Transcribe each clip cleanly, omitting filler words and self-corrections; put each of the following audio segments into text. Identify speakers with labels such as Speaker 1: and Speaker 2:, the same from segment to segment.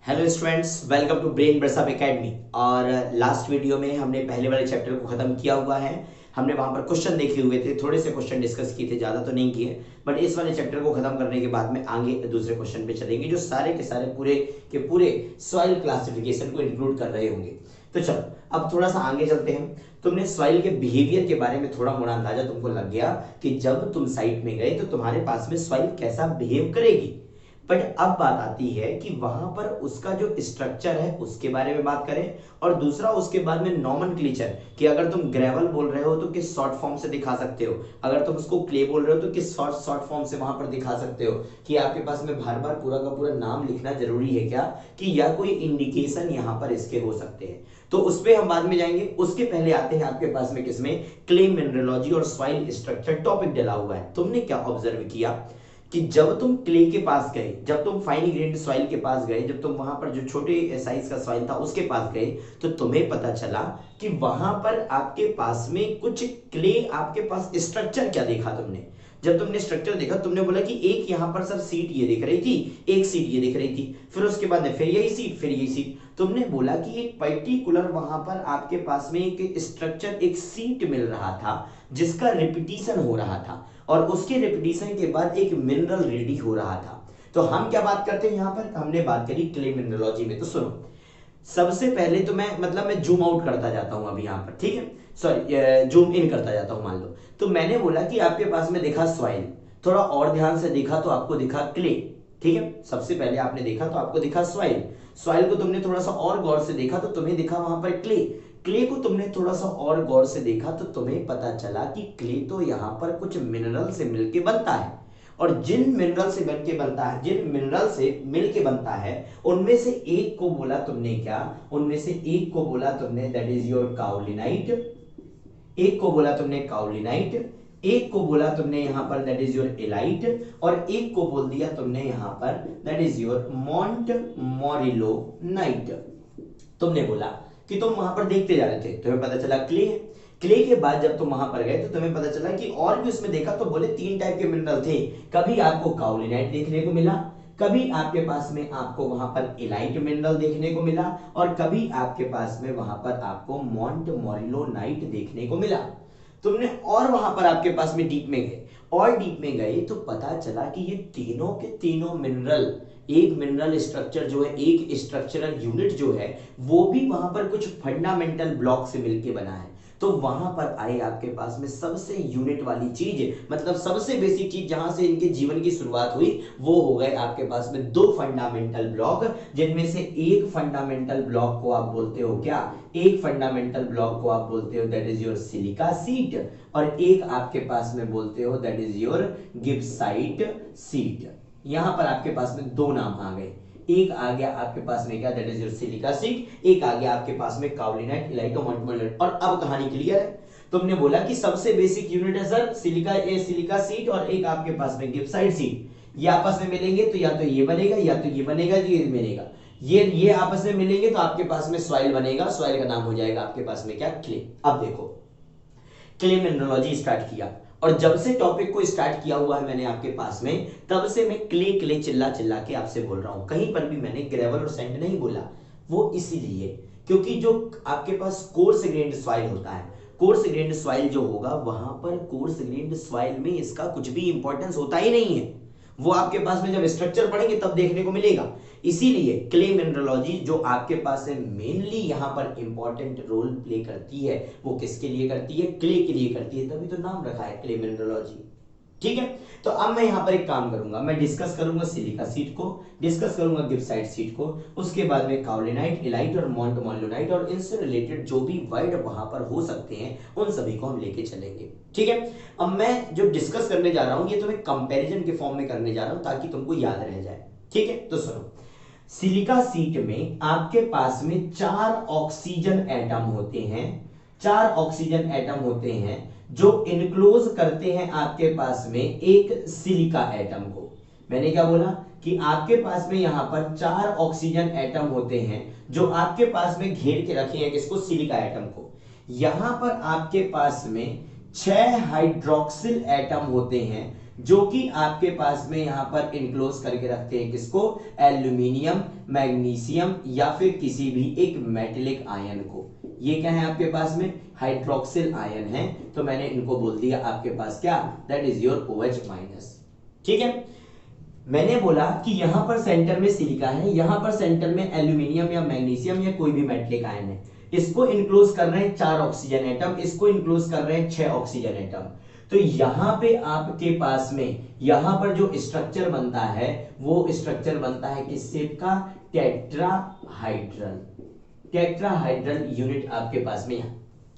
Speaker 1: Hello students, welcome to Brain Brushup Academy. और last video में हमने पहले वाले चैप्टर को खत्म किया हुआ है। हमने वहां पर क्वेश्चन देखे हुए थे, थोड़े से क्वेश्चन डिस्कस किए थे, ज्यादा तो नहीं किए। बट इस वाले चैप्टर को खत्म करने के बाद में आगे दूसरे क्वेश्चन पे चलेंगे जो सारे के सारे पूरे के पूरे सॉइल क्लासिफिकेशन को इंक्लूड कर रहे होंगे। तो चलो अब थोड़ा सा आगे चलते हैं। तुमने सॉइल के बिहेवियर के बारे में थोड़ा मोड़ा अंदाजा तुमको लग गया कि जब तुम साइट में गए तो तुम्हारे पास में सॉइल कैसा बिहेव करेगी। बट अब बात आती है कि वहां पर उसका जो स्ट्रक्चर है उसके बारे में बात करें, और दूसरा उसके बाद में नॉमेनक्लेचर कि अगर तुम ग्रेवल बोल रहे हो तो किस शॉर्ट फॉर्म से दिखा सकते हो, अगर तुम उसको क्ले बोल रहे हो तो किस शॉर्ट शॉर्ट फॉर्म से वहां पर दिखा सकते हो। कि आपके पास में बार बार पूरा का पूरा नाम लिखना जरूरी है क्या, कि या कोई इंडिकेशन यहां पर इसके हो सकते हैं। तो उस पर हम बाद में जाएंगे। उसके पहले आते हैं आपके पास में किसमें, क्ले मिनरोलॉजी और सॉइल स्ट्रक्चर टॉपिक डला हुआ है। तुमने क्या ऑब्जर्व किया कि जब तुम क्ले के पास गए, जब तुम फाइन ग्रेन्ड सॉइल के पास गए, जब तुम वहां पर जो छोटे साइज का सॉइल था उसके पास गए, तो तुम्हें पता चला कि वहां पर आपके पास में कुछ क्ले, आपके पास स्ट्रक्चर क्या देखा तुमने। जब तुमने स्ट्रक्चर देखा तुमने बोला कि एक यहां पर सर सीट ये दिख रही थी, एक सीट ये दिख रही थी, फिर उसके बाद फिर यही सीट, फिर यही सीट। तुमने बोला कि एक पर्टिकुलर वहां पर आपके पास में एक स्ट्रक्चर, एक सीट मिल रहा था जिसका रिपीटिशन हो रहा था, और उसके रिपीटिशन के बाद एक मिनरल रेडी हो रहा था। तो हम क्या बात करते हैं यहां पर, हमने बात करी क्ले मिनरोलॉजी में। तो सुनो, सबसे पहले तो मैं जूम आउट करता जाता हूं अभी यहां पर, ठीक है, सॉरी जूम इन करता जाता हूं। मान लो तो मैंने बोला कि आपके पास में देखा सॉइल, थोड़ा और ध्यान से देखा तो आपको दिखा क्ले। ठीक है, सबसे पहले आपने देखा तो आपको दिखा सॉइल, सॉइल को तुमने थोड़ा सा और गौर से देखा तो तुम्हें दिखा वहां पर क्ले, क्ले को तुमने थोड़ा सा और गौर से देखा तो तुम्हें पता चला कि क्ले तो यहां पर कुछ मिनरल से मिलके बनता है। और जिन मिनरल से मिलके बनता है, जिन मिनरल से मिलके बनता है, उनमें से एक को बोला तुमने क्या, उनमें से एक को बोला तुमने दैट इज योर काओलिनाइट, एक को बोला तुमने काओलिनाइट, एक को बोला तुमने यहां पर दैट इज योर एलाइट, और एक को बोल दिया तुमने यहां पर दैट इज योर मॉन्ट मोरिलोनाइट। तुमने बोला कि तुम वहां पर देखते जा रहे थे, तुम्हें पता चला क्ले है। क्ले के बाद जब तुम वहां पर गए तो तुम्हें पता चला कि और भी उसमें देखा तो बोले तीन टाइप के मिनरल थे। कभी आपको काओलिनाइट देखने को मिला, कभी आपके पास में आपको वहां पर एलाइट मिनरल देखने को मिला, और कभी आपके पास में वहां पर आपको मॉन्ट मोरिलोनाइट देखने को मिला। तुमने और वहां पर आपके पास में डीप में गए, और डीप में गए तो पता चला कि ये तीनों के तीनों मिनरल, एक मिनरल स्ट्रक्चर जो है, एक स्ट्रक्चरल यूनिट जो है, वो भी वहां पर कुछ फंडामेंटल ब्लॉक से मिलके बना है। तो वहां पर आए आपके पास में सबसे यूनिट वाली चीज, मतलब सबसे बेसिक चीज जहां से इनके जीवन की शुरुआत हुई, वो हो गए आपके पास में दो फंडामेंटल ब्लॉक, जिनमें से एक फंडामेंटल ब्लॉक को आप बोलते हो क्या, एक फंडामेंटल ब्लॉक को आप बोलते हो that is your silica seat, और एक आपके पास में बोलते हो that is your gibbsite seat. यहां पर आपके पास में दो नाम आ गए, एक आ गया आपके पास में क्या, that is your silica seat, एक आ गया आपके पास में काओलिनाइट, इलाइटो, मॉन्टमोरिलोनाइट। और अब कहानी क्लियर है। तुमने बोला कि सबसे बेसिक यूनिट है सर सिलिका सीट, और एक आपके पास में गिब्साइट सीट। ये आपस में मिलेंगे तो या तो ये बनेगा, या तो ये बनेगा, ये बनेगा। ये आपस में मिलेंगे तो आपके पास में सॉइल बनेगा, सॉइल का नाम हो जाएगा आपके पास में क्या, क्ले। अब देखो, क्ले मिनरोलॉजी स्टार्ट किया, और जब से टॉपिक को स्टार्ट किया हुआ है मैंने आपके पास में, तब से मैं क्ले क्ले चिल्ला चिल्ला के आपसे बोल रहा हूं। कहीं पर भी मैंने ग्रेवल और सैंड नहीं बोला। वो इसीलिए क्योंकि जो आपके पास कोर्स ग्रेन्ड सॉइल होता है, कोर्स ग्रेन्ड सॉइल जो होगा, वहां पर कोर्स ग्रेन्ड सॉइल में इसका कुछ भी इंपॉर्टेंस होता ही नहीं है। वो आपके पास में जब स्ट्रक्चर पढ़ेंगे तब देखने को मिलेगा। इसीलिए क्ले मिनरोलॉजी जो आपके पास है, मेनली यहां पर इंपॉर्टेंट रोल प्ले करती है। वो किसके लिए करती है, क्ले के लिए करती है, तभी तो नाम रखा है क्ले मिनरोलॉजी। ठीक है, तो अब मैं यहां पर एक काम करूंगा, मैं डिस्कस करूंगा सिलिका सीट को, डिस्कस करूंगा गिब्साइट सीट को, उसके बाद में काओलिनाइट, इलाइट और मॉन्ट मोरिलोनाइट, और इनसे रिलेटेड जो भी वर्ड वहां पर हो सकते हैं उन सभी को हम लेके चलेंगे। ठीक है, अब मैं जो डिस्कस करने जा रहा हूं ये तुम्हें कंपैरिजन के फॉर्म में करने जा रहा हूं ताकि तुमको याद रह जाए। ठीक है, तो सुनो, सिलिका सीट में आपके पास में 4 ऑक्सीजन एटम होते हैं, 4 ऑक्सीजन एटम होते हैं जो इनक्लोज करते हैं आपके पास में एक सिलिका एटम को। मैंने क्या बोला कि आपके पास में यहां पर 4 ऑक्सीजन एटम होते हैं जो आपके पास में घेर के रखे हैं किसको, सिलिका एटम को। यहां पर आपके पास में 6 हाइड्रोक्सिल एटम होते हैं जो कि आपके पास में यहां पर इनक्लोज करके रखते हैं किसको, एल्यूमिनियम, मैग्नीशियम या फिर किसी भी एक मेटेलिक आयन को। ये क्या है आपके पास में, हाइड्रोक्सिल आयन है, तो मैंने इनको बोल दिया आपके पास क्या, that is your OH minus. ठीक है, मैंने बोला कि यहां पर सेंटर में सिलिका है, यहां पर सेंटर में एल्यूमिनियम या मैग्नीशियम या कोई भी मेटेलिक आयन है, इसको इंक्लोज कर रहे हैं 4 ऑक्सीजन एटम, इसको इंक्लोज कर रहे हैं 6 ऑक्सीजन एटम। तो यहां पे आपके पास में यहां पर जो स्ट्रक्चर बनता है वो स्ट्रक्चर बनता है किस शेप का, टेट्राहाइड्रल। टेट्राहाइड्रल यूनिट आपके पास में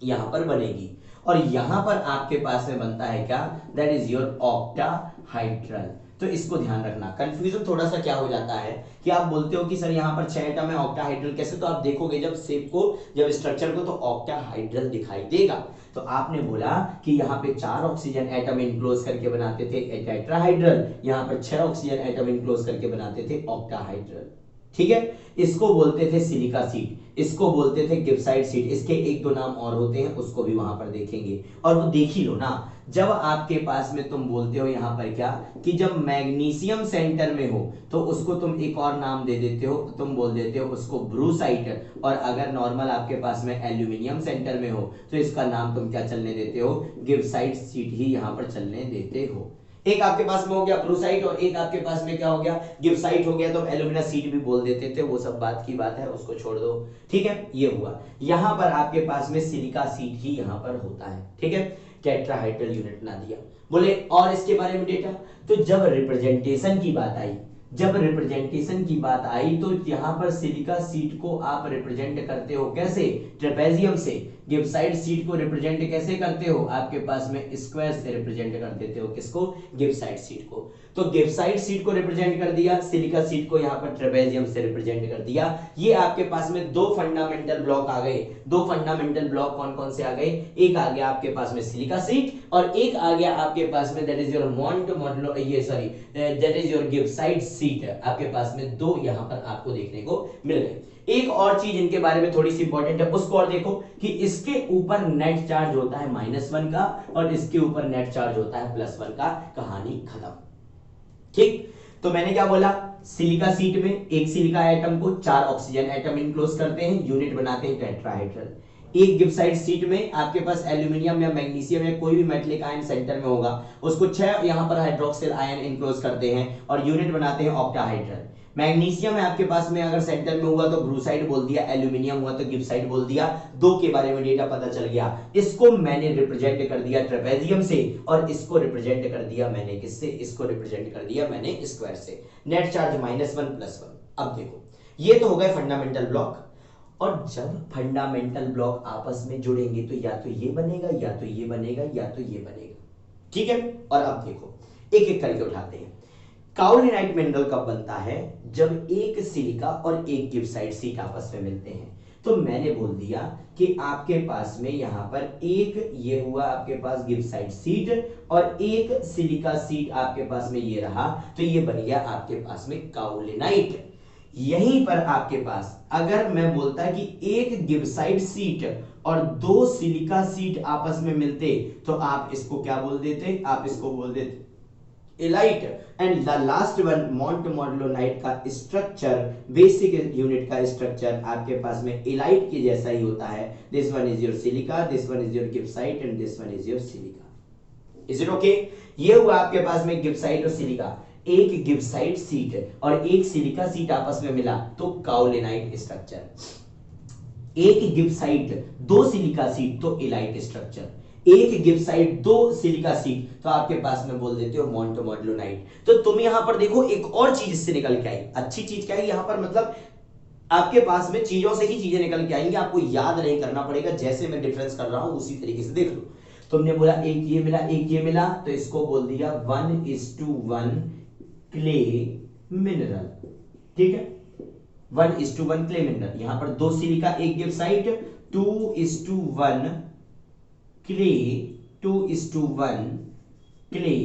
Speaker 1: यहां पर बनेगी, और यहां पर आपके पास में बनता है क्या, दैट इज योर ऑक्टाहाइड्रल। तो इसको ध्यान रखना, कंफ्यूजन थोड़ा सा क्या हो जाता है कि आप बोलते हो कि सर यहाँ पर 6 एटम है, ऑक्टाहाइड्रल कैसे, तो आप देखोगे जब शेप को, जब स्ट्रक्चर को, तो ऑक्टाहाइड्रल दिखाई देगा। तो आपने बोला कि यहाँ पे 4 ऑक्सीजन एटम इनक्लोज करके बनाते थे टेट्राहाइड्रल, यहाँ पर 6 ऑक्सीजन एटम इनक्लोज करके बनाते थे ऑक्टाहाइड्रल। ठीक है, इसको बोलते थे सिलिका सीट, इसको बोलते थे गिब्साइट सीट, इसके 1-2 नाम और होते हैं, उसको भी वहां पर देखेंगे। और वो देख ही लो ना, जब आपके पास में तुम बोलते हो यहां पर क्या, कि जब मैग्नीशियम सेंटर में हो तो उसको तुम एक और नाम दे देते हो, तुम बोल देते हो उसको ब्रूसाइट, और अगर नॉर्मल आपके पास में एल्यूमिनियम सेंटर में हो तो इसका नाम तुम क्या चलने देते हो, गिब्साइट सीट ही यहां पर चलने देते हो। एक आपके पास में हो गया ब्रूसाइट और एक आपके पास में क्या हो गया, गिब्साइट हो गया, तो एल्यूमिना सीट भी बोल देते थे, वो सब बात की बात है, उसको छोड़ दो। ठीक है, ये हुआ। यहां पर आपके पास में सिलिका सीट ही यहां पर होता है। ठीक है, टेट्राहाइड्रल यूनिट ना दिया। बोले और इसके बारे में डेटा, तो जब रिप्रेजेंटेशन की बात आई, जब रिप्रेजेंटेशन की बात आई तो यहां पर सिलिका सीट को आप रिप्रेजेंट करते हो कैसे, ट्रेपेजियम से। गिब्साइट सीट को रिप्रेजेंट कैसे करते हो, आपके पास में स्क्वायर से रिप्रेजेंट कर देते हो, किसको, गिब्साइट सीट को। तो गिब्साइट सीट को रिप्रेजेंट कर दिया, सिलिका सीट को यहां पर ट्रेपेजियम से रिप्रेजेंट कर दिया। ये आपके पास में 2 फंडामेंटल ब्लॉक आ गए। 2 फंडामेंटल ब्लॉक कौन कौन से आ गए, एक आ गया आपके पास में सिलिका सीट और एक आ गया आपके पास में दैट इज योर मॉन्ट मॉडुलो, ये sorry that is your gibbsite sheet. आपके पास में 2 यहां पर आपको देखने को मिल गए। एक और चीज इनके बारे में थोड़ी सी इंपॉर्टेंट है, उसको और देखो कि इसके ऊपर नेट चार्ज होता है -1 का और इसके ऊपर नेट चार्ज होता है +1 का। कहानी खत्म। ठीक, तो मैंने क्या बोला, सिलिका सीट में एक सिलिका एटम को 4 ऑक्सीजन एटम इनक्लोज करते हैं, यूनिट बनाते हैं टेट्राहाइड्रल। एक गिब्साइट सीट में आपके पास एल्यूमिनियम या मैग्नीशियम या कोई भी मेटलिक आयन सेंटर में होगा, उसको 6 यहां पर हाइड्रोक्सिल आयन इनक्लोज करते हैं और यूनिट बनाते हैं ऑक्टाहाइड्रल। मैग्नीशियम है आपके पास में, अगर सेंटर में हुआ तो ब्रूसाइड बोल दिया, एल्यूमिनियम हुआ तो गिब्साइट बोल दिया। 2 के बारे में डेटा पता चल गया। इसको मैंने रिप्रेजेंट कर दिया ट्रेपेजियम से और इसको रिप्रेजेंट कर दिया मैंने किससे, इसको रिप्रेजेंट कर दिया मैंने स्क्वायर से। Net charge -1 +1। अब देखो, ये तो हो गए फंडामेंटल ब्लॉक, और जब फंडामेंटल ब्लॉक आपस में जुड़ेंगे तो या तो ये बनेगा या तो ये बनेगा या तो ये बनेगा। ठीक है, और अब देखो एक एक करके उठाते हैं। काओलिनाइट मिनरल कब बनता है, जब एक सिलिका और एक गिब्साइट सीट आपस में मिलते हैं। तो मैंने बोल दिया कि आपके पास में यहां पर एक ये हुआ आपके पास गिब्साइट सीट और एक सिलिका सीट आपके पास में ये रहा, तो ये बन गया आपके पास में काओलिनाइट। यहीं पर आपके पास अगर मैं बोलता कि एक गिब्साइट सीट और 2 सिलिका सीट आपस में मिलते तो आप इसको क्या बोल देते, आप इसको बोल देते illite. And the last one montmorillonite का स्ट्रक्चर, बेसिक यूनिट का स्ट्रक्चर आपके पास में एलाइट के जैसा ही होता है। This one is your silica, this one is your gibbsite and this one is your silica. Is it okay? ये हुआ आपके पास में गिब्साइट और सिलिका। एक गिब्साइट सीट और एक सिलिका सीट आपस में मिला तो काओलिनाइट स्ट्रक्चर। एक गिब्साइट 2 सिलिका सीट तो एलाइट स्ट्रक्चर। एक गिब्साइट 2 सिलिका सीट तो आपके पास में बोल देते हो मॉन्टमॉडुलोनाइट। तो तुम यहां पर देखो एक और चीज इससे निकल के आई। अच्छी चीज क्या है यहां पर, मतलब आपके पास में चीजों से ही चीजें निकल के आएंगी, आपको याद नहीं करना पड़ेगा। जैसे मैं डिफरेंस कर रहा हूं उसी तरीके से देख लो। तुमने बोला एक ये मिला एक ये मिला, तो इसको बोल दिया 1:1 क्ले मिनरल। ठीक है, 1:1 क्ले मिनरल। यहां पर 2 सिलिका एक गिब्साइट, 2:1 क्ले, 2:1 क्ले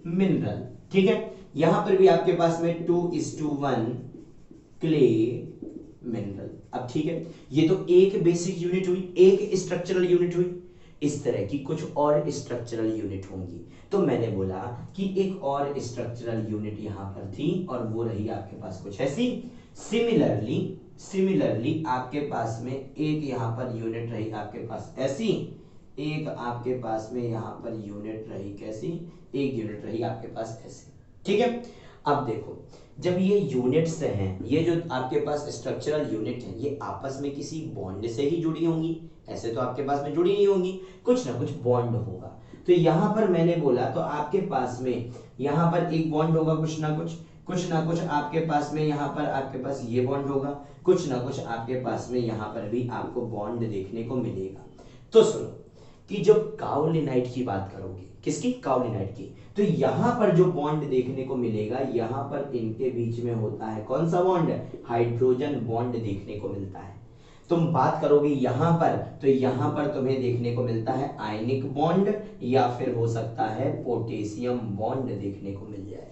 Speaker 1: मिनरल। ठीक है, यहां पर भी आपके पास में 2:1 क्ले मिनरल। अब ठीक है, ये तो एक बेसिक यूनिट हुई, एक स्ट्रक्चरल यूनिट हुई। इस तरह की कुछ और स्ट्रक्चरल यूनिट होंगी। तो मैंने बोला कि एक और स्ट्रक्चरल यूनिट यहां पर थी और वो रही आपके पास कुछ ऐसी। सिमिलरली आपके पास में एक यहां पर यूनिट रही आपके पास ऐसी, एक आपके पास में यहां पर यूनिट रही कैसी, एक यूनिट रही आपके पास ऐसी। ठीक है, अब देखो जब ये यूनिट्स हैं, ये जो आपके पास स्ट्रक्चरल यूनिट है, ये आपस में किसी बॉन्ड से ही जुड़ी होंगी, ऐसे तो आपके पास में जुड़ी नहीं होंगी, कुछ ना कुछ बॉन्ड होगा। तो यहां पर मैंने बोला तो आपके पास में यहां पर एक बॉन्ड होगा, कुछ ना कुछ आपके पास में यहां पर आपके पास ये बॉन्ड होगा, कुछ ना कुछ आपके पास में यहां पर भी आपको बॉन्ड देखने को मिलेगा। तो सुनो कि जब काओलिनाइट की बात करोगे, किसकी, काओलिनाइट की, तो यहां पर जो बॉन्ड देखने को मिलेगा, यहां पर इनके बीच में होता है कौन सा बॉन्ड, हाइड्रोजन बॉन्ड देखने को मिलता है। तुम बात करोगे यहां पर, तो यहां पर तुम्हें देखने को मिलता है आयनिक बॉन्ड या फिर हो सकता है पोटेशियम बॉन्ड देखने को मिल जाए।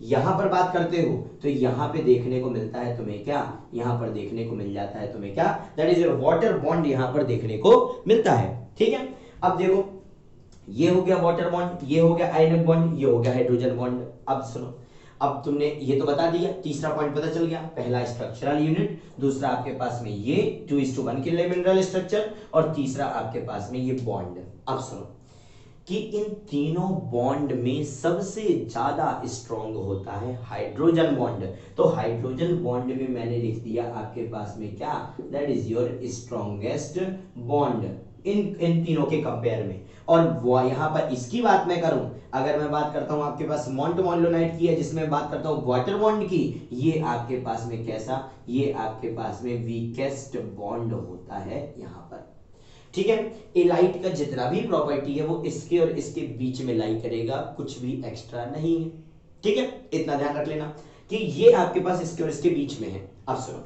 Speaker 1: यहां पर बात करते हो तो यहां पे देखने को मिलता है तुम्हें क्या, यहां पर देखने को मिल जाता है तुम्हें क्या, that is your water bond यहां पर देखने को मिलता है। ठीक है, अब देखो ये हो गया वाटर बॉन्ड, ये हो गया आयनिक बॉन्ड, ये हो गया हाइड्रोजन बॉन्ड। अब सुनो, अब तुमने ये तो बता दिया, तीसरा पॉइंट पता चल गया, पहला स्ट्रक्चरल यूनिट, दूसरा आपके पास में ये 2:1 के लिए मिनरल स्ट्रक्चर, और तीसरा आपके पास में ये बॉन्ड। अब सुनो कि इन तीनों बॉन्ड में सबसे ज्यादा स्ट्रॉन्ग होता है हाइड्रोजन बॉन्ड। तो हाइड्रोजन बॉन्ड में मैंने लिख दिया आपके पास में क्या, that is your strongest bond in तीनों के कंपेयर में। और वो यहां पर इसकी बात मैं करूं, अगर मैं बात करता हूं आपके पास मोंटमोलोनाइट की है, जिसमें बात करता हूं वाटर बॉन्ड की, ये आपके पास में कैसा, ये आपके पास में वीकेस्ट बॉन्ड होता है यहां पर। ठीक है, एलाइट का जितना भी प्रॉपर्टी है वो इसके और इसके बीच में लाई करेगा, कुछ भी एक्स्ट्रा नहीं है। ठीक है, इतना ध्यान रख लेना कि ये आपके पास इसके और इसके बीच में है। अब सुनो,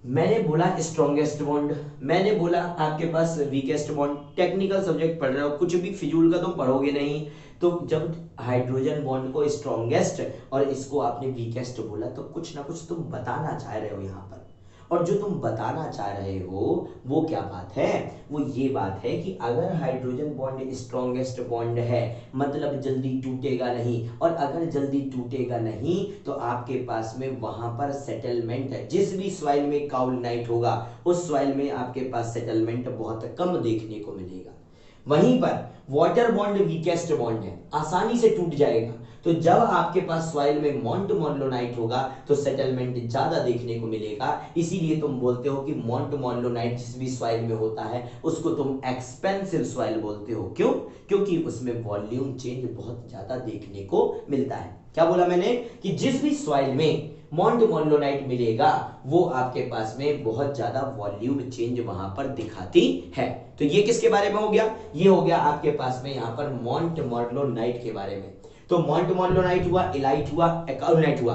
Speaker 1: मैंने बोला स्ट्रॉन्गेस्ट बॉन्ड, मैंने बोला आपके पास वीकेस्ट बॉन्ड। टेक्निकल सब्जेक्ट पढ़ रहे हो, कुछ भी फिजूल का तुम पढ़ोगे नहीं। तो जब हाइड्रोजन बॉन्ड को स्ट्रॉन्गेस्ट और इसको आपने वीकेस्ट बोला, तो कुछ ना कुछ तुम बताना चाह रहे हो यहां पर। और जो तुम बताना चाह रहे हो वो क्या बात है, वो ये बात है कि अगर हाइड्रोजन बॉन्ड स्ट्रॉन्गेस्ट बॉन्ड है, मतलब जल्दी टूटेगा नहीं, और अगर जल्दी टूटेगा नहीं तो आपके पास में वहां पर सेटलमेंट है, जिस भी सॉइल में काओलिनाइट होगा उस सॉइल में आपके पास सेटलमेंट बहुत कम देखने को मिलेगा। वहीं पर वाटर बॉन्ड वीकेस्ट बॉन्ड है, आसानी से टूट जाएगा। तो जब आपके पास सॉइल में मोंटमोलोनाइट होगा तो सेटलमेंट ज्यादा देखने को मिलेगा। इसीलिए तुम बोलते हो कि मोंटमोलोनाइट जिस भी सॉइल में होता है उसको तुम एक्सपेंसिव सॉइल बोलते हो। क्यों? क्योंकि उसमें वॉल्यूम चेंज बहुत ज्यादा देखने को मिलता है। क्या बोला मैंने कि जिस भी सॉइल में मोंटमोलोनाइट मिलेगा वो आपके पास में बहुत ज्यादा वॉल्यूम चेंज वहां पर दिखाती है। तो ये किसके बारे में हो गया, ये हो गया आपके पास में यहां पर मोंटमोलोनाइट के बारे में। तो मोंटमोलोनाइट हुआ, इलाइट हुआ, काओलिनाइट हुआ।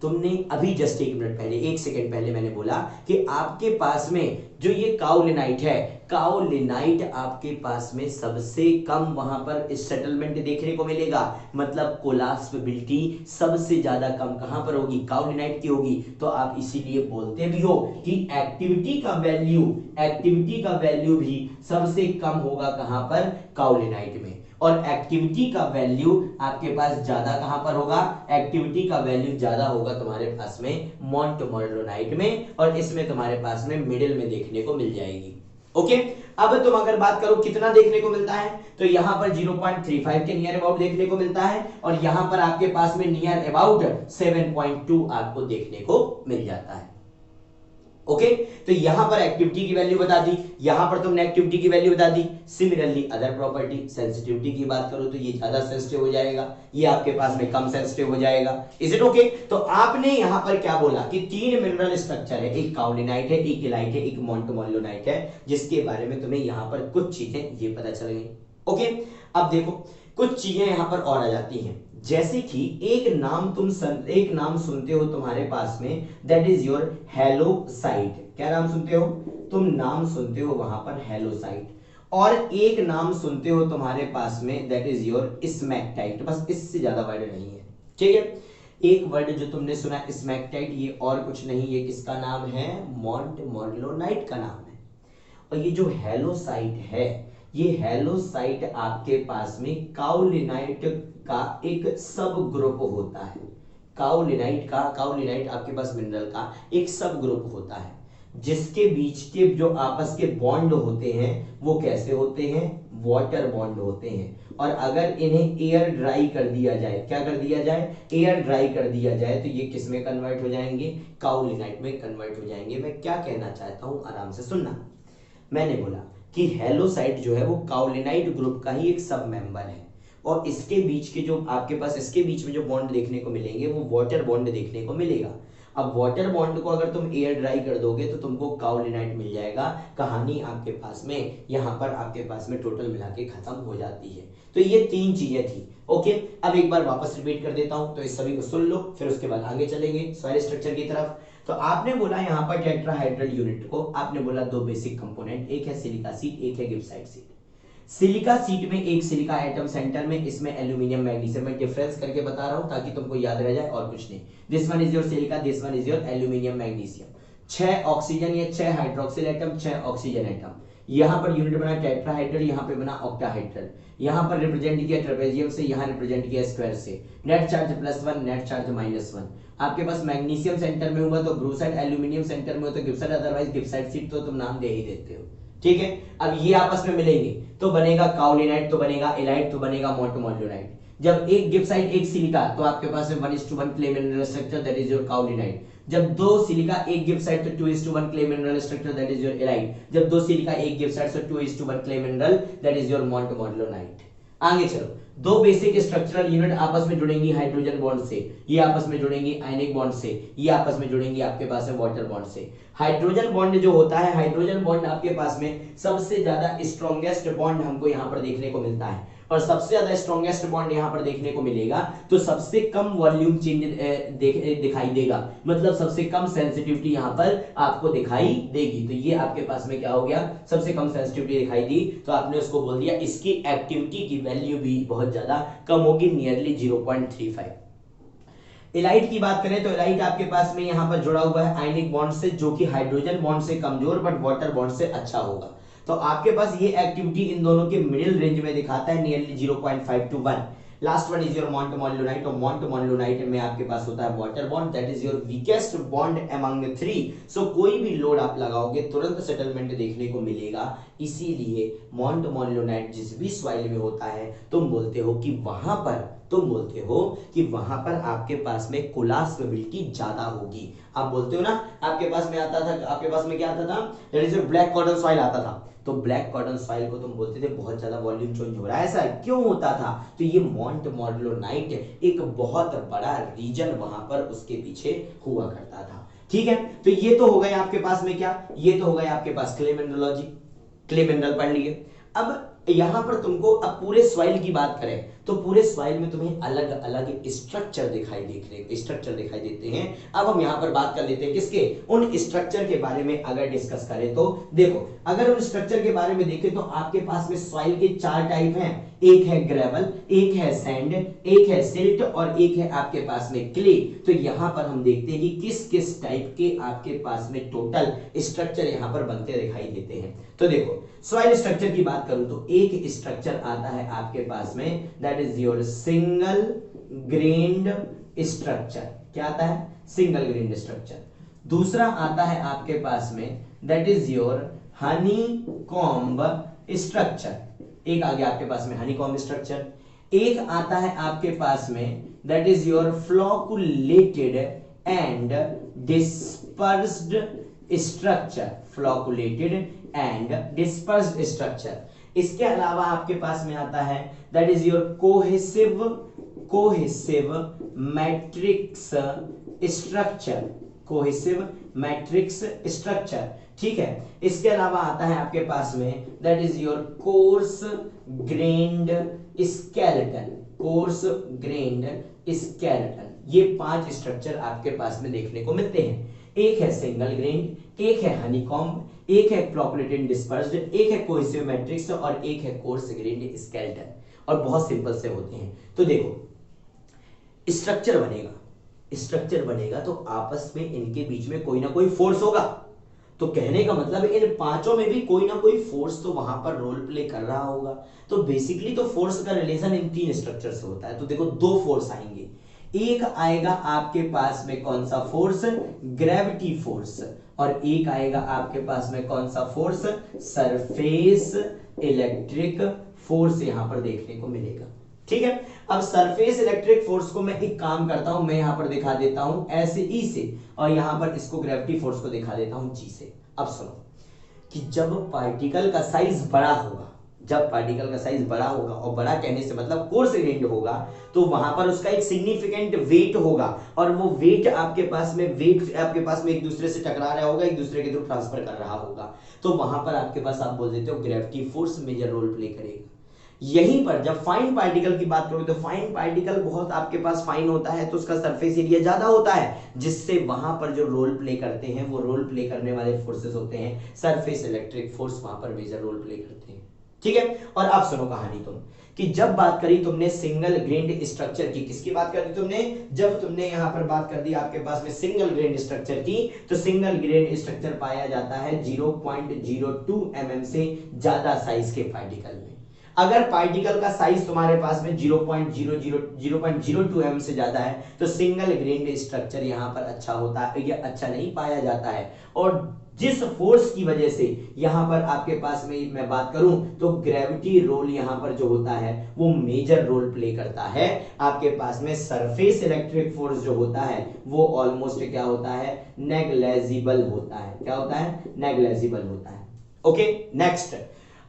Speaker 1: तुमने अभी जस्ट 1 मिनट पहले, 1 सेकंड पहले मैंने बोला कि आपके पास में जो ये काओलिनाइट है, काओलिनाइट आपके पास में सबसे कम वहां पर सेटलमेंट देखने को मिलेगा, मतलब कोलाप्सिबिलिटी सबसे ज्यादा कम कहां पर होगी, काओलिनाइट की होगी। तो आप इसीलिए बोलते भी हो कि एक्टिविटी का वैल्यू भी सबसे कम होगा कहां पर, काओलिनाइट में। और एक्टिविटी का वैल्यू आपके पास ज्यादा कहां पर होगा, एक्टिविटी का वैल्यू ज्यादा होगा तुम्हारे पास में मोंटमोलोनाइट में, और इसमें तुम्हारे पास में मिडिल में देखने को मिल जाएगी। ओके, अब तुम अगर बात करो कितना देखने को मिलता है, तो यहां पर 0.35 के नियर अबाउट देखने को मिलता है, और यहां पर आपके पास में नियर अबाउट 7.2 आपको देखने को मिल जाता है। ओके, तो यहां पर एक्टिविटी की वैल्यू बता दी, यहां पर तुमने एक्टिविटी की वैल्यू बता दी। सिमिलरली अदर प्रॉपर्टी, सेंसिटिविटी की बात करो तो ये ज्यादा सेंसिटिव हो जाएगा, ये आपके पास में कम सेंसिटिव हो जाएगा। Is it okay? तो आपने यहां पर क्या बोला कि 3 मिनरल स्ट्रक्चर है, एक काओलिनाइट है, एक इलाइट है, एक मोंटमोलोनाइट है, जिसके बारे में तुम्हें यहां पर कुछ चीजें ये पता चल गई। ओके, अब देखो कुछ चीजें यहां पर और आ जाती हैं, जैसे कि एक नाम सुनते हो तुम्हारे पास में, दैट इज योर हेलोसाइट। क्या नाम सुनते हो तुम? नाम सुनते हो वहां पर हेलोसाइट। और एक नाम सुनते हो तुम्हारे पास में, दैट इज योर स्मैक्टाइट। बस इससे ज्यादा वर्ड नहीं है, ठीक है। एक वर्ड जो तुमने सुना स्मैक्टाइट, ये और कुछ नहीं, ये किसका नाम है, मोंटमोलोनाइट का नाम है। और ये जो हेलोसाइट है ये हैलोसाइट आपके पास में काओलिनाइट का एक सब ग्रुप होता है। काओलिनाइट आपके पास मिनरल का एक सब ग्रुप होता है, जिसके बीच के जो आपस के बॉन्ड होते हैं वो कैसे होते हैं, वाटर बॉन्ड होते हैं। और अगर इन्हें एयर ड्राई कर दिया जाए, क्या कर दिया जाए, एयर ड्राई कर दिया जाए, तो ये किस में कन्वर्ट हो जाएंगे, काओलिनाइट में कन्वर्ट हो जाएंगे। मैं क्या कहना चाहता हूं, आराम से सुनना। मैंने बोला कि हैलोसाइट जो है वो काओलिनाइट ग्रुप का ही एक सब मेंबर है, और इसके बीच के जो आपके पास इसके बीच में जो बॉन्ड देखने को मिलेंगे वो वाटर बॉन्ड देखने को मिलेगा। अब वाटर बॉन्ड को अगर तुम एयर ड्राई कर दोगे तो तुमको काओलिनाइट मिल जाएगा। कहानी आपके पास में यहाँ पर आपके पास में टोटल मिला के खत्म हो जाती है। तो ये तीन चीजें थी। ओके, अब एक बार वापस रिपीट कर देता हूं, तो इस सभी को सुन लो, फिर उसके बाद आगे चलेंगे सॉइल स्ट्रक्चर की तरफ। तो आपने बोला यहाँ पर टेट्राहाइड्रल यूनिट को आपने बोला दो बेसिक कंपोनेंट, एक है सिलिका सीट, एक है गिब्साइट सीट। सिलिका सीट में एक सिलिका एटम सेंटर में, इसमें एल्यूमिनियम मैग्नीशियम में डिफरेंस करके बता रहा हूं ताकि तुमको याद रह जाए, और कुछ नहीं। This one is your silica, this one is your aluminium magnesium. 6 oxygen या 6 हाइड्रोक्सिल एटम, 6 ऑक्सीजन एटम। यहां पर यूनिट बना टेट्राहाइड्रल, यहां पे बना ऑक्टाहाइड्रल। यहां पर रिप्रेजेंट किया ट्रेपेजियम से, यहां रिप्रेजेंट किया स्क्वायर से। Net charge +1, net charge -1। आपके पास मैग्नीशियम सेंटर में हुआ तो ब्रूसाइट, एल्यूमिनियम सेंटर में हो तो गिब्साइट, अदरवाइज गिब्साइट सीट तो तुम नाम दे ही देते हो। ठीक है, अब ये आपस में मिलेंगे तो बनेगा काओलिनाइट, तो बनेगा एलाइट, तो बनेगा मोंटमोल्यूनाइट। जब एक गिब्साइट एक सिलिका तो आपके पास में 1:1 clay mineral structure, that is your kaolinite. जब दो सिलिका एक गिब्साइट तो 2:1 clay mineral structure, that is your illite. जब दो सिलिका एक गिब्साइट तो 2:1 clay mineral, that is your montmorillonite. आगे चलो, दो बेसिक स्ट्रक्चरल यूनिट आपस में जुड़ेंगी हाइड्रोजन बॉन्ड से, ये आपस में जुड़ेंगी आयनिक बॉन्ड से, ये आपस में जुड़ेंगी आपके पास है वाटर बॉन्ड से। हाइड्रोजन बॉन्ड जो होता है, हाइड्रोजन बॉन्ड आपके पास में सबसे ज्यादा स्ट्रॉन्गेस्ट बॉन्ड हमको यहाँ पर देखने को मिलता है, और सबसे ज्यादा स्ट्रॉन्गेस्ट बॉन्ड यहाँ पर देखने को मिलेगा तो सबसे कम वॉल्यूम चेंज दिखाई देगा, मतलब सबसे कम सेंसिटिविटी यहाँ पर आपको दिखाई देगी। तो ये आपके पास में क्या हो गया, सबसे कम सेंसिटिविटी दिखाई दी, तो आपने उसको बोल दिया इसकी एक्टिविटी की वैल्यू भी बहुत ज्यादा कम होगी, नियरली 0.35। एलाइट की बात करें तो एलाइट आपके पास में यहाँ पर जुड़ा हुआ है आयनिक बॉन्ड से, जो कि हाइड्रोजन बॉन्ड से कमजोर बट वाटर बॉन्ड से अच्छा होगा। तो आपके पास ये एक्टिविटी इन दोनों के मिडिल रेंज में दिखाता है, nearly 0.5 to 1। Last one is your montmorillonite, और मोंटमोल्यूनाइट में आपके पास होता है water bond, that is your weakest bond among the three. So कोई भी लोड आप लगाओगे तुरंत सेटलमेंट देखने को मिलेगा, इसीलिए मोंटमोल्यूनाइट जिस भी सॉइल में होता है तुम बोलते हो कि वहां पर आपके पास में कोलास्टेबिलिटी ज्यादा होगी। आप बोलते हो ना, आपके पास में आता था, आपके पास में क्या आता था, that is your black cotton soil आता था। तो ब्लैक कॉटन सॉइल को तुम बोलते थे बहुत ज्यादा वॉल्यूम चेंज हो रहा है, ऐसा क्यों होता था, तो ये मोंटमोल्यूनाइट एक बहुत बड़ा रीजन वहां पर उसके पीछे हुआ करता था। ठीक है, तो ये तो हो गए आपके पास में क्या, ये तो हो गए आपके पास क्ले मिनरलोजी, क्ले मिनरल पढ़ लिए। अब यहां पर तुमको अब पूरे सॉइल की बात करें तो पूरे सॉइल में तुम्हें अलग अलग स्ट्रक्चर दिखाई देते हैं। अब हम यहां पर बात कर लेते हैं किसके, उन स्ट्रक्चर के बारे में अगर डिस्कस करें तो देखो, अगर उन स्ट्रक्चर के बारे में देखें तो आपके पास में सॉइल के 4 टाइप हैं, एक है ग्रेवल, एक है सैंड, एक है सिल्ट और एक है आपके पास में क्ले। तो यहां पर हम देखते हैं कि किस किस टाइप के आपके पास में टोटल स्ट्रक्चर यहां पर बनते दिखाई देते हैं। तो देखो, सॉइल स्ट्रक्चर की बात करूं तो एक स्ट्रक्चर आता है आपके पास में, that is your single grand structure. क्या आता है, सिंगल ग्रेन्ड स्ट्रक्चर। दूसरा आता है आपके पास में, that is your honeycomb structure. एक आ गया आपके पास में हनीकॉम्ब स्ट्रक्चर। एक आता है आपके पास में, that is your flocculated and dispersed structure, flocculated and dispersed structure. इसके अलावा आपके पास में आता है, that is your cohesive matrix structure, cohesive matrix structure. ठीक है, इसके अलावा आता है आपके पास में, that is your course grand skeleton, course grand skeleton. ये 5 स्ट्रक्चर आपके पास में देखने को मिलते हैं। एक है सिंगल ग्रेन्ड, एक है हनीकॉम्ब, एक है फ्लोकुलेटेड डिस्पर्स्ड, एक है कोहेसिव मैट्रिक्स और एक है कोर्स ग्रेन्ड स्केलेटन, और बहुत सिंपल से होते हैं। तो देखो, स्ट्रक्चर बनेगा तो आपस में इनके बीच में कोई ना कोई फोर्स होगा, तो कहने का मतलब इन पांचों में भी कोई ना कोई फोर्स तो वहां पर रोल प्ले कर रहा होगा। तो बेसिकली तो फोर्स का रिलेशन इन तीन स्ट्रक्चर से होता है। तो देखो दो फोर्स आएंगे, एक आएगा आपके पास में कौन सा फोर्स, ग्रेविटी फोर्स, और एक आएगा आपके पास में कौन सा फोर्स, सरफेस इलेक्ट्रिक फोर्स यहां पर देखने को मिलेगा। ठीक है, अब सरफेस इलेक्ट्रिक फोर्स को मैं एक काम करता हूं, मैं यहां पर दिखा देता हूं ऐसे ई से, और यहां पर इसको ग्रेविटी फोर्स को दिखा देता हूं जी से। अब सुनो कि जब पार्टिकल का साइज बड़ा होगा, जब पार्टिकल का साइज बड़ा होगा, और बड़ा कहने से मतलब कोर्स ग्रेन्ड होगा, तो वहां पर उसका एक सिग्निफिकेंट वेट होगा, और वो वेट आपके पास में एक दूसरे से टकरा रहा होगा, एक दूसरे के थ्रू ट्रांसफर कर रहा होगा। तो वहां पर आपके पास आप बोल देते हो gravity force major role play करेगा। यहीं पर जब फाइन पार्टिकल की बात करोगे, तो फाइन पार्टिकल बहुत आपके पास फाइन होता है, तो उसका सरफेस एरिया ज्यादा होता है, जिससे वहां पर जो रोल प्ले करते हैं वो रोल प्ले करने वाले फोर्सेस होते हैं सरफेस इलेक्ट्रिक फोर्स, वहां पर मेजर रोल प्ले करते हैं। ठीक है, और अब सुनो कहानी तुम कि जब बात करी तुमने सिंगल ग्रेन्ड स्ट्रक्चर की, किसकी बात कर दी तुमने, जब तुमने यहां पर बात कर दी आपके पास में सिंगल ग्रेन्ड स्ट्रक्चर की, तो सिंगल ग्रेन्ड स्ट्रक्चर पाया जाता है 0.02 mm से ज्यादा साइज के पार्टिकल में। अगर पार्टिकल का साइज तुम्हारे पास में 0.02 mm से ज्यादा है, तो सिंगल ग्रेन्ड स्ट्रक्चर यहां पर अच्छा होता है, या अच्छा नहीं पाया जाता है। और जिस फोर्स की वजह से यहां पर आपके पास में मैं बात करूं, तो ग्रेविटी रोल यहां पर जो होता है वो मेजर रोल प्ले करता है। आपके पास में सरफेस इलेक्ट्रिक फोर्स जो होता है वो ऑलमोस्ट क्या होता है, नेग्लेजिबल होता है। क्या होता है, नेग्लेजिबल होता है। ओके, नेक्स्ट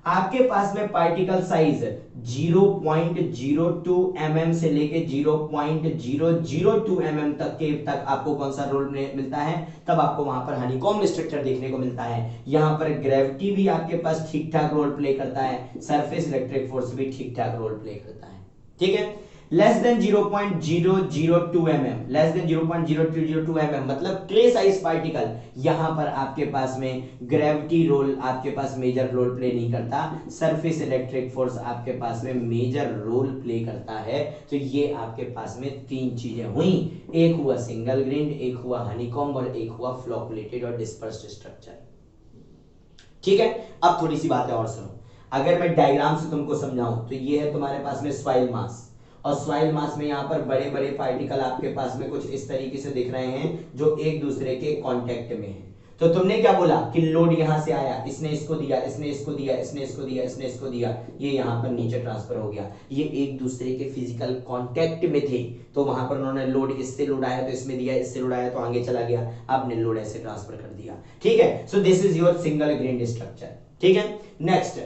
Speaker 1: आपके पास में पार्टिकल साइज 0.02 mm से लेके 0.002 mm तक आपको कौन सा रोल मिलता है, तब आपको वहां पर हनीकॉम्ब स्ट्रक्चर देखने को मिलता है। यहां पर ग्रेविटी भी आपके पास ठीक ठाक रोल प्ले करता है, सरफेस इलेक्ट्रिक फोर्स भी ठीक ठाक रोल प्ले करता है। ठीक है, less than 0.002 mm, less than 0.002 mm मतलब क्ले साइज पार्टिकल, यहां पर आपके पास में ग्रेविटी रोल आपके पास मेजर रोल प्ले नहीं करता, सरफेस इलेक्ट्रिक फोर्स आपके पास में मेजर रोल प्ले करता है। तो ये आपके पास में तीन चीजें हुई, एक हुआ सिंगल ग्रेन्ड, एक हुआ हनीकॉम्ब, और एक हुआ फ्लोकुलेटेड और डिस्पर्स्ड स्ट्रक्चर। ठीक है, अब थोड़ी सी बातें और सुनो। अगर मैं डायग्राम से तुमको समझाऊं, तो ये है तुम्हारे पास में सॉइल मास, और सॉइल मास में यहाँ पर बड़े बड़े पार्टिकल आपके पास में कुछ इस तरीके से दिख रहे हैं जो एक दूसरे के कांटेक्ट में हैं। तो तुमने क्या बोला कि लोड यहां से आया, इसने इसको दिया, इसने इसको दिया, इसने इसको दिया, इसने इसको दिया, ये यहां पर नीचे ट्रांसफर हो गया। ये एक दूसरे के फिजिकल कांटेक्ट में थे, तो वहां पर उन्होंने लोड, इससे लोड आया तो इसमें दिया, इससे लोड आया तो आगे चला गया, आपने लोड ऐसे ट्रांसफर कर दिया। ठीक है, so this is your single grand structure. ठीक है, next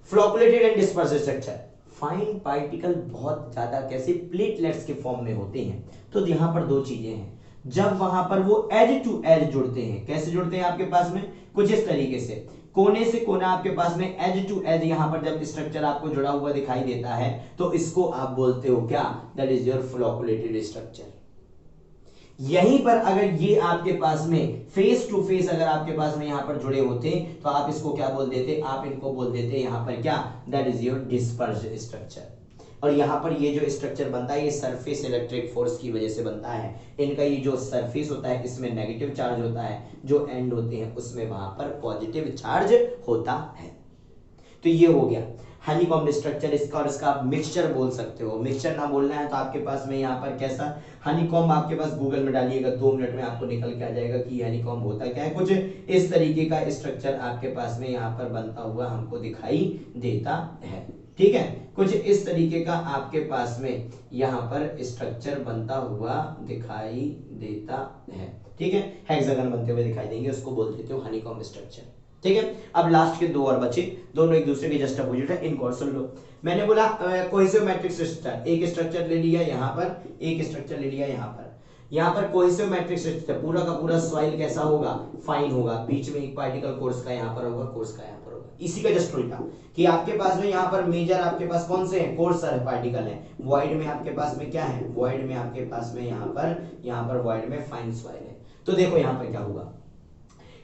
Speaker 1: flocculated and dispersed structure. Fine particle बहुत ज्यादा कैसे प्लेटलेट्स के फॉर्म में होते हैं। तो यहां पर दो चीजें हैं, जब वहां पर वो एज टू एज जुड़ते हैं, कैसे जुड़ते हैं आपके पास में, कुछ इस तरीके से, कोने से कोना आपके पास में एज टू एज यहां पर जब स्ट्रक्चर आपको जुड़ा हुआ दिखाई देता है, तो इसको आप बोलते हो क्या, that is your flocculated structure. यहीं पर अगर ये आपके पास में फेस टू फेस अगर आपके पास में यहां पर जुड़े होते, तो आप इसको क्या बोल देते, आप इनको बोल देते यहां पर क्या, that is your dispersed structure. और यहां पर ये जो स्ट्रक्चर बनता है, ये सरफेस इलेक्ट्रिक फोर्स की वजह से बनता है। इनका ये जो सरफेस होता है इसमें नेगेटिव चार्ज होता है, जो एंड होते हैं उसमें वहां पर पॉजिटिव चार्ज होता है। तो ये हो गया हनीकॉम्ब स्ट्रक्चर, इसका और इसका आप मिक्सचर बोल सकते हो। मिक्सचर ना बोलना है तो आपके पास में यहाँ पर कैसा हनीकॉम्ब, आपके पास गूगल में डालिएगा 2 मिनट में आपको निकल के आ जाएगा कि हनीकॉम्ब होता क्या है। कुछ इस तरीके का स्ट्रक्चर आपके पास में यहाँ पर बनता हुआ हमको दिखाई देता है। ठीक है, कुछ इस तरीके का आपके पास में यहाँ पर स्ट्रक्चर बनता हुआ दिखाई देता है। ठीक है, हेक्सागन बनते हुए दिखाई देंगे, उसको बोल देते हो हनीकॉम्ब स्ट्रक्चर। ठीक है, अब लास्ट के दो और बचे, दोनों एक दूसरे के जस्ट अपोजिट है, इनको और सुन लो। मैंने बोला कोहेसिव मैट्रिक्स स्ट्रक्चर, एक स्ट्रक्चर ले लिया यहाँ पर, एक स्ट्रक्चर ले लिया यहाँ पर। यहाँ पर कोहेसिव मैट्रिक्स स्ट्रक्चर पूरा का पूरा सॉइल कैसा होगा, फाइन होगा, बीच में एक पार्टिकल कोर्स का यहाँ पर होगा, कोर्स का यहाँ पर होगा। इसी का जस्ट उल्टा कि आपके पास में यहाँ पर मेजर आपके पास कौन से हैं, कोर्स पार्टिकल है, वॉइड में आपके पास में क्या है, वॉइड में आपके पास में यहाँ पर वॉइड में फाइन सॉइल है। तो देखो यहाँ पर क्या होगा,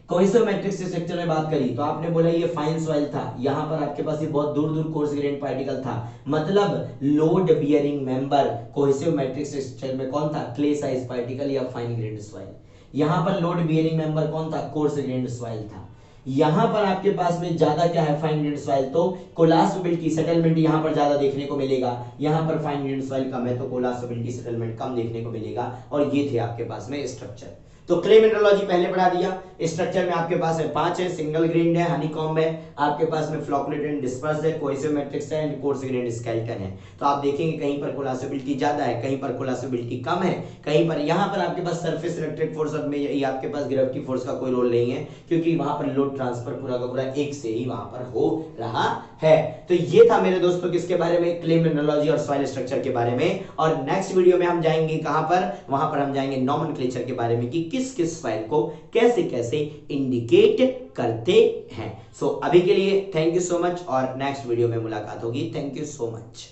Speaker 1: कोहेसिव मैट्रिक्स स्ट्रक्चर में बात करी तो आपने बोला ये फाइन सॉइल था, यहां पर आपके पास ये बहुत दूर दूर कोर्स ग्रेन्ड पार्टिकल था, मतलब load bearing member cohesive matrix structure में कौन था, क्ले साइज पार्टिकल या फाइन ग्रेन्ड सॉइल। यहां पर लोड बियरिंग मेंबर कौन था, कोर्स ग्रेन्ड सॉइल था। यहां पर आपके पास में ज्यादा क्या है, फाइन ग्रेन्ड सॉइल, तो कोलासोबिलिटी सेटलमेंट यहां पर ज्यादा देखने को मिलेगा, यहां पर फाइन ग्रेन्ड सॉइल कम है तो कोलासोबिलिटी सेटलमेंट कम देखने को मिलेगा। और ये थे आपके पास में स्ट्रक्चर। तो क्ले मिनरोलॉजी पहले पढ़ा दिया। स्ट्रक्चर में आपके पास है 5 है, सिंगल ग्रेन्ड है, हनीकॉम्ब है, आपके पास में फ्लोकुलेट एंड डिस्पर्स है, कोहेसिव मैट्रिक्स है एंड कोर्स ग्रेन्ड स्केलेटन है। तो आप देखेंगे कहीं पर कोलासोबिलिटी ज्यादा है, कहीं पर कोलासोबिलिटी कम है, कहीं पर यहाँ पर आपके पास सरफेस इलेक्ट्रिक फोर्स में ये आपके पास ग्रेविटी फोर्स का कोई रोल नहीं है, क्योंकि वहां पर लोड ट्रांसफर पूरा का पूरा एक से ही वहां पर हो रहा है। तो ये था मेरे दोस्तों किसके बारे में, क्ले मिनरोलॉजी और सॉइल स्ट्रक्चर के बारे में। और नेक्स्ट वीडियो में हम जाएंगे कहां पर, वहां पर हम जाएंगे नॉमेनक्लेचर के बारे में कि किस किस सॉइल को कैसे कैसे इंडिकेट करते हैं। सो अभी के लिए थैंक यू सो मच और नेक्स्ट वीडियो में मुलाकात होगी। Thank you so much.